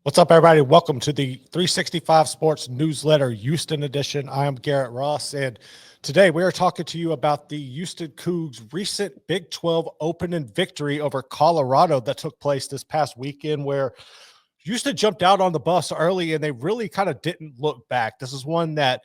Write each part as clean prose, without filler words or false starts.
What's up, everybody? Welcome to the 365 Sports Newsletter Houston edition. I am Garrett Ross, and today we are talking to you about the Houston Cougs' recent Big 12 opening victory over Colorado that took place this past weekend, where Houston jumped out on the bus early and they really kind of didn't look back. This is one that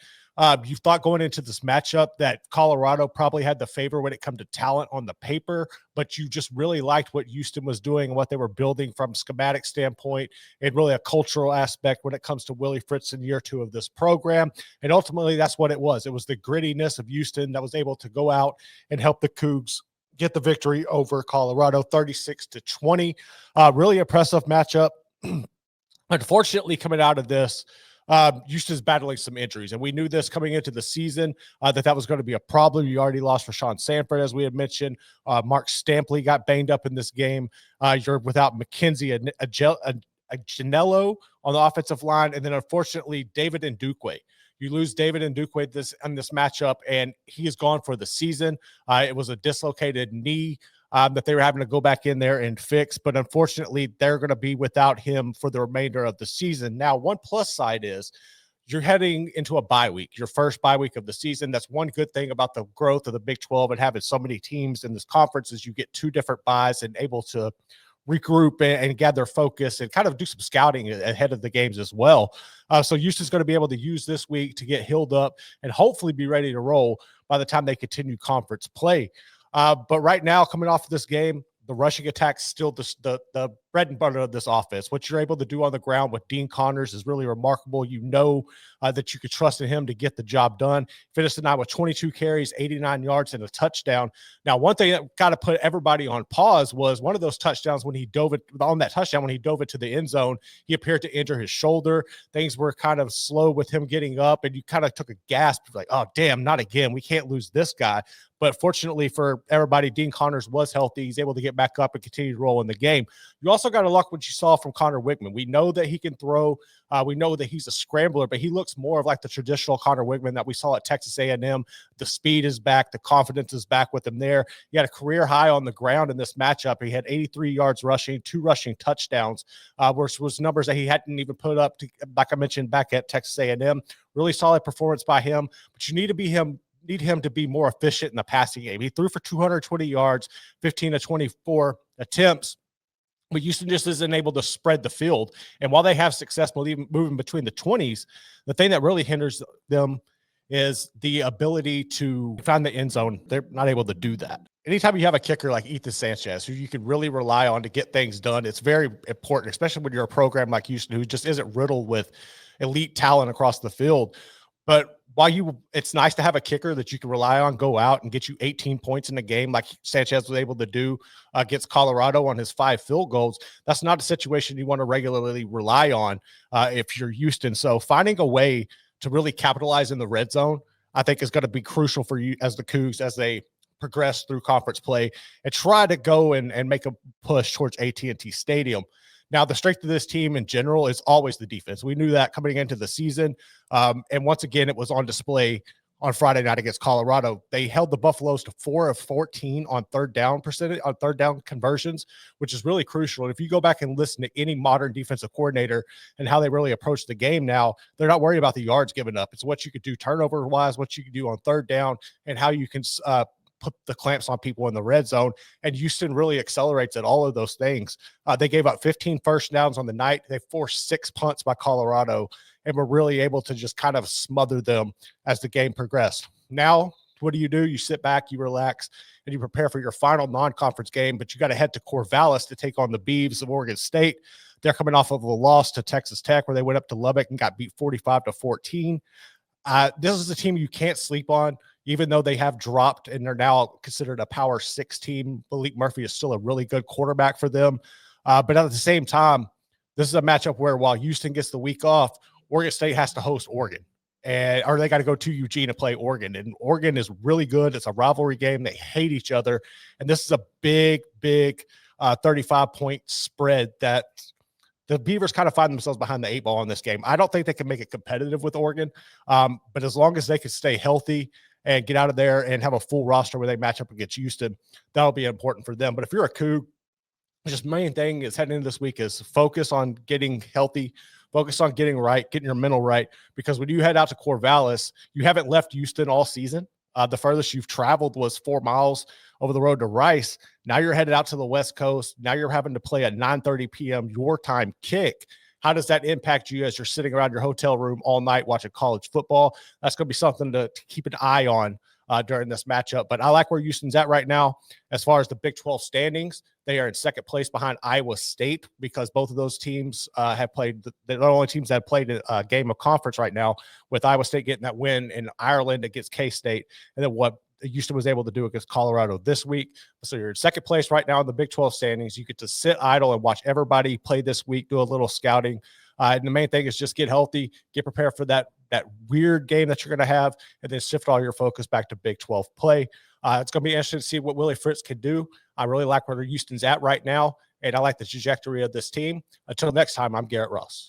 you thought going into this matchup that Colorado probably had the favor when it come to talent on the paper, but you just really liked what Houston was doing and what they were building from a schematic standpoint and really a cultural aspect when it comes to Willie Fritz in year two of this program. And ultimately, that's what it was. It was the grittiness of Houston that was able to go out and help the Cougs get the victory over Colorado 36-20. Really impressive matchup. Unfortunately, coming out of this, Houston's battling some injuries, and we knew this coming into the season that was going to be a problem. You already lost Rashawn Sanford, as we had mentioned. Mark Stampley got banged up in this game. You're without McKenzie Janello on the offensive line, and then unfortunately David Ndukwe. You lose David Ndukwe in this matchup, and he is gone for the season. It was a dislocated knee that they were having to go back in there and fix. But unfortunately, they're going to be without him for the remainder of the season. Now, one plus side is you're heading into a bye week, your first bye week of the season. That's one good thing about the growth of the Big 12 and having so many teams in this conference is you get two different byes and able to regroup and gather focus and kind of do some scouting ahead of the games as well. So Houston's going to be able to use this week to get healed up and hopefully be ready to roll by the time they continue conference play. But right now, coming off of this game, the rushing attack is still the bread and butter of this offense. What you're able to do on the ground with Dean Connors is really remarkable. You know that you could trust in him to get the job done. Finished the night with 22 carries, 89 yards, and a touchdown. Now, one thing that got to put everybody on pause was one of those touchdowns when he dove into the end zone, he appeared to injure his shoulder. Things were kind of slow with him getting up, and you kind of took a gasp, like, oh, damn, not again. We can't lose this guy. But fortunately for everybody, Dean Connors was healthy. He's able to get back up and continue to roll in the game. You also got to luck what you saw from Conner Weigman. We know that he can throw. We know that he's a scrambler, but he looks more of like the traditional Conner Weigman that we saw at Texas A&M. The speed is back. The confidence is back with him there. He had a career high on the ground in this matchup. He had 83 yards rushing, 2 rushing touchdowns, which was numbers that he hadn't even put up, like I mentioned, back at Texas A&M. Really solid performance by him, but you need him to be more efficient in the passing game. He threw for 220 yards, 15 to 24 attempts, but Houston just isn't able to spread the field. And while they have success moving between the 20s, the thing that really hinders them is the ability to find the end zone. They're not able to do that. Anytime you have a kicker like Ethan Sanchez, who you can really rely on to get things done, it's very important, especially when you're a program like Houston, who just isn't riddled with elite talent across the field. But it's nice to have a kicker that you can rely on, go out and get you 18 points in the game like Sanchez was able to do against Colorado on his 5 field goals. That's not a situation you want to regularly rely on if you're Houston. So finding a way to really capitalize in the red zone, I think, is going to be crucial for you as the Cougs as they progress through conference play and try to go and make a push towards AT&T Stadium. Now, the strength of this team in general is always the defense. We knew that coming into the season. And once again, it was on display on Friday night against Colorado. They held the Buffaloes to 4 of 14 on third down conversions, which is really crucial. And if you go back and listen to any modern defensive coordinator and how they really approach the game now, they're not worried about the yards given up. It's what you could do turnover-wise, what you can do on third down, and how you can put the clamps on people in the red zone. And Houston really accelerates at all of those things. They gave up 15 first downs on the night. They forced 6 punts by Colorado and were really able to just kind of smother them as the game progressed. Now, what do? You sit back, you relax, and you prepare for your final non-conference game, but you got to head to Corvallis to take on the Beavs of Oregon State. They're coming off of a loss to Texas Tech where they went up to Lubbock and got beat 45-14. This is a team you can't sleep on, even though they have dropped and they're now considered a Power 6 team. Malik Murphy is still a really good quarterback for them. But at the same time, this is a matchup where while Houston gets the week off, Oregon State has to host Oregon. Or they got to go to Eugene to play Oregon. And Oregon is really good. It's a rivalry game. They hate each other. And this is a big 35-point spread that the Beavers kind of find themselves behind the 8 ball in this game. I don't think they can make it competitive with Oregon. But as long as they can stay healthy and get out of there and have a full roster where they match up against Houston, that'll be important for them. But if you're a Coug, Just main thing is heading into this week is focus on getting healthy, focus on getting right, getting your mental right, because when you head out to Corvallis, you haven't left Houston all season. The furthest you've traveled was 4 miles over the road to Rice. Now you're headed out to the West Coast. Now you're having to play at 9:30 p.m. your time kick. How does that impact you as you're sitting around your hotel room all night watching college football? That's going to be something to keep an eye on during this matchup. But I like where Houston's at right now. As far as the Big 12 standings, they are in second place behind Iowa State because both of those teams have played. They're the only teams that have played a game of conference right now, with Iowa State getting that win in Ireland against K-State, and then what Houston was able to do against Colorado this week. So you're in second place right now in the Big 12 standings. You get to sit idle and watch everybody play this week, do a little scouting. And the main thing is just get healthy, get prepared for that weird game that you're going to have, and then shift all your focus back to Big 12 play. It's going to be interesting to see what Willie Fritz can do. I really like where Houston's at right now, and I like the trajectory of this team. Until next time, I'm Garrett Ross.